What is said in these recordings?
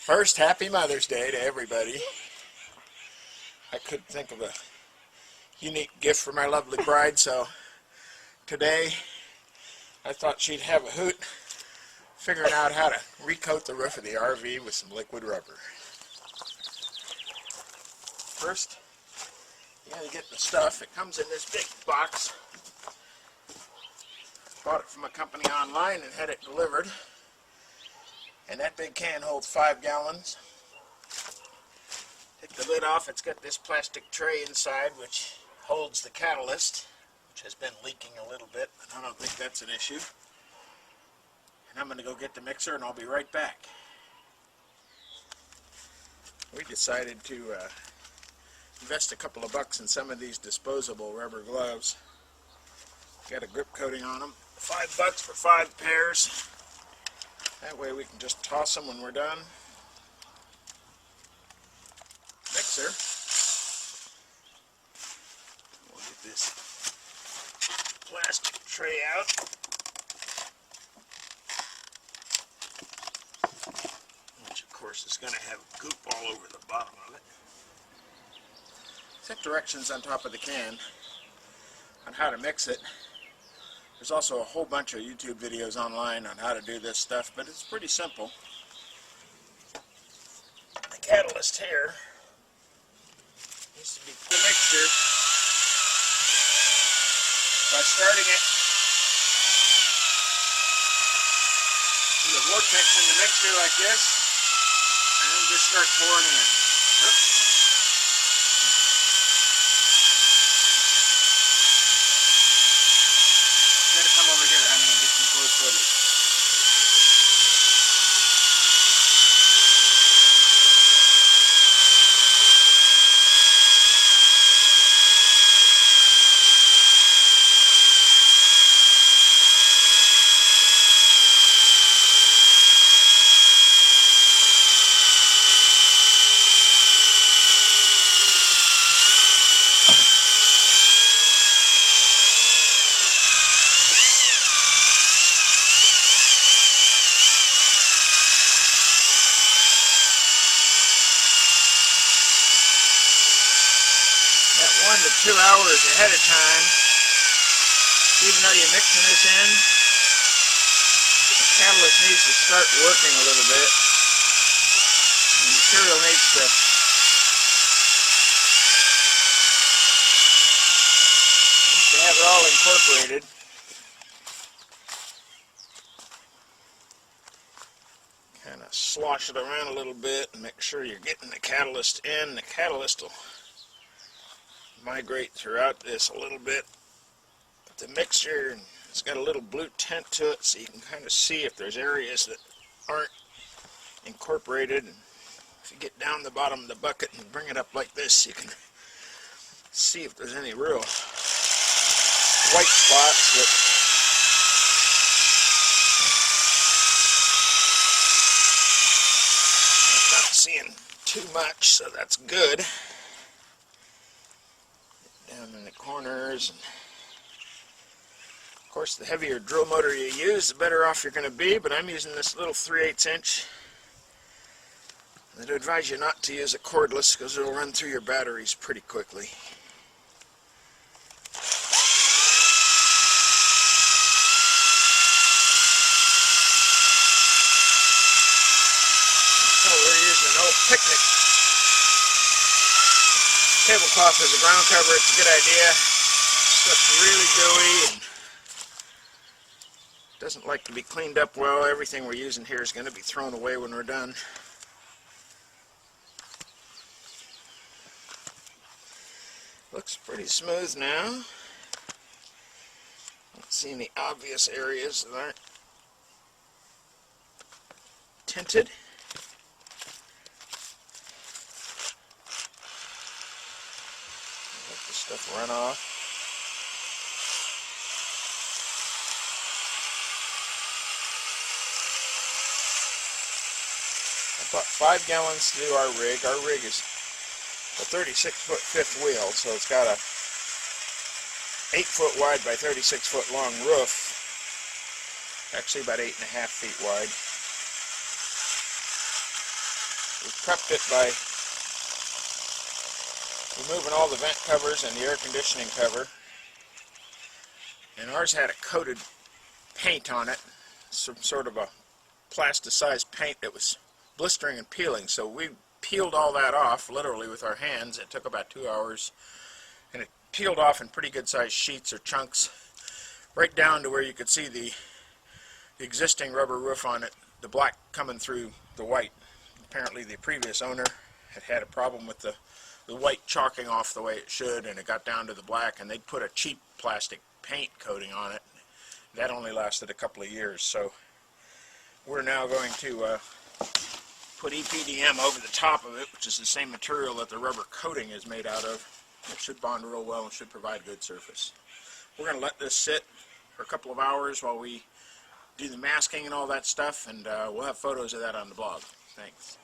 First, happy Mother's Day to everybody. I couldn't think of a unique gift for my lovely bride, so today I thought she'd have a hoot figuring out how to recoat the roof of the RV with some liquid rubber. First, you gotta get the stuff. It comes in this big box. Bought it from a company online and had it delivered. And that big can holds 5 gallons. Take the lid off. It's got this plastic tray inside which holds the catalyst, which has been leaking a little bit, but I don't think that's an issue. And I'm going to go get the mixer and I'll be right back. We decided to invest a couple of bucks in some of these disposable rubber gloves. Got a grip coating on them. $5 for 5 pairs. That way we can just toss them when we're done. Mixer. We'll get this plastic tray out. Which of course is going to have goop all over the bottom of it. Set directions on top of the can on how to mix it. There's also a whole bunch of YouTube videos online on how to do this stuff, but it's pretty simple. The catalyst here needs to be the mixture by starting it in the vortex in the mixture like this, and then just start pouring in. Oops. Come over here, I'm going to get some close footage. At 1 to 2 hours ahead of time, even though you're mixing this in, the catalyst needs to start working a little bit. The material needs to have it all incorporated. Kind of slosh it around a little bit and make sure you're getting the catalyst in. The catalyst will migrate throughout this a little bit. The mixture, it's got a little blue tint to it, so you can kind of see if there's areas that aren't incorporated. And if you get down the bottom of the bucket and bring it up like this, you can see if there's any real white spots that I'm not seeing too much, so that's good. Down in the corners, and of course the heavier drill motor you use, the better off you're going to be, but I'm using this little 3/8 inch. I'd advise you not to use a cordless because it'll run through your batteries pretty quickly. So we're using an old picnic tablecloth as a ground cover. It's a good idea. Stuff's really gooey and doesn't like to be cleaned up well. Everything we're using here is going to be thrown away when we're done. Looks pretty smooth now. Don't see any obvious areas that aren't tinted. Let the stuff run off. I bought 5 gallons to do our rig. Our rig is a 36-foot fifth wheel, so it's got a 8-foot wide by 36-foot long roof. Actually about 8.5 feet wide. We prepped it by removing all the vent covers and the air conditioning cover. And ours had a coated paint on it, some sort of a plasticized paint that was blistering and peeling. So we peeled all that off, literally with our hands. It took about 2 hours. And it peeled off in pretty good sized sheets or chunks, right down to where you could see the existing rubber roof on it, the black coming through the white. Apparently the previous owner had a problem with the white chalking off the way it should, and it got down to the black, and they'd put a cheap plastic paint coating on it. That only lasted a couple of years. So we're now going to put EPDM over the top of it, which is the same material that the rubber coating is made out of. It should bond real well and should provide good surface. We're going to let this sit for a couple of hours while we do the masking and all that stuff, and we'll have photos of that on the blog. Thanks.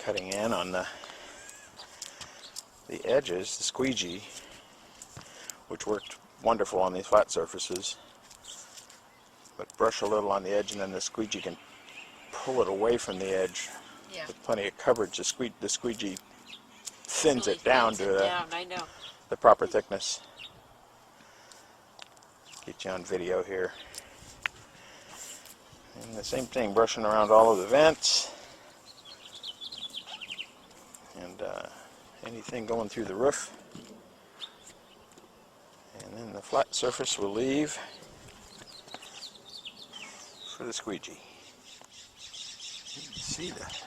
Cutting in on the edges, the squeegee, which worked wonderful on these flat surfaces, but brush a little on the edge, and then the squeegee can pull it away from the edge. Yeah. With plenty of coverage. The squeegee thins Really it down thins to it down, I know. the proper thickness. Get you on video here. And the same thing, brushing around all of the vents and anything going through the roof. And then the flat surface will leave for the squeegee. You can see that.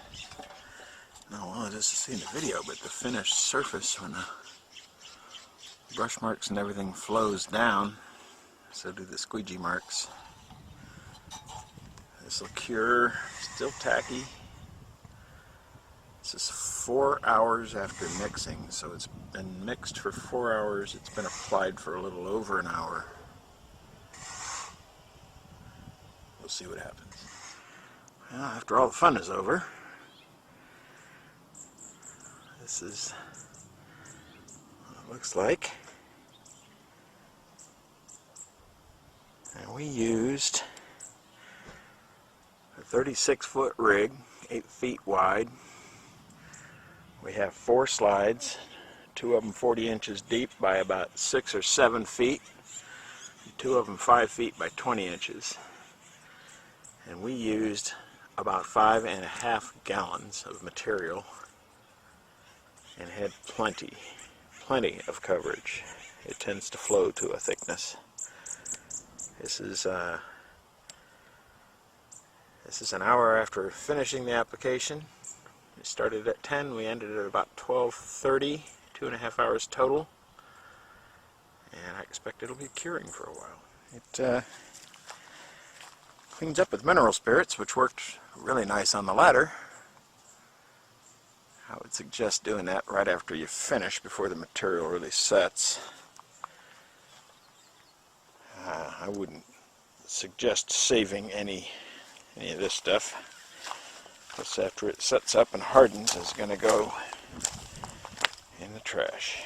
No, well, just to see in the video, but the finished surface when the brush marks and everything flows down, so do the squeegee marks. This will cure, still tacky. This is 4 hours after mixing, so it's been mixed for 4 hours. It's been applied for a little over an hour. We'll see what happens. Well, after all the fun is over, this is what it looks like. And we used a 36-foot rig, 8 feet wide. We have 4 slides, 2 of them 40 inches deep by about 6 or 7 feet, 2 of them 5 feet by 20 inches. And we used about 5.5 gallons of material and had plenty of coverage. It tends to flow to a thickness. This is an hour after finishing the application. We started at 10, we ended at about 12:30, 2.5 hours total. And I expect it'll be curing for a while. It cleans up with mineral spirits, which worked really nice on the ladder. I would suggest doing that right after you finish, before the material really sets. I wouldn't suggest saving any of this stuff. This, after it sets up and hardens, is going to go in the trash.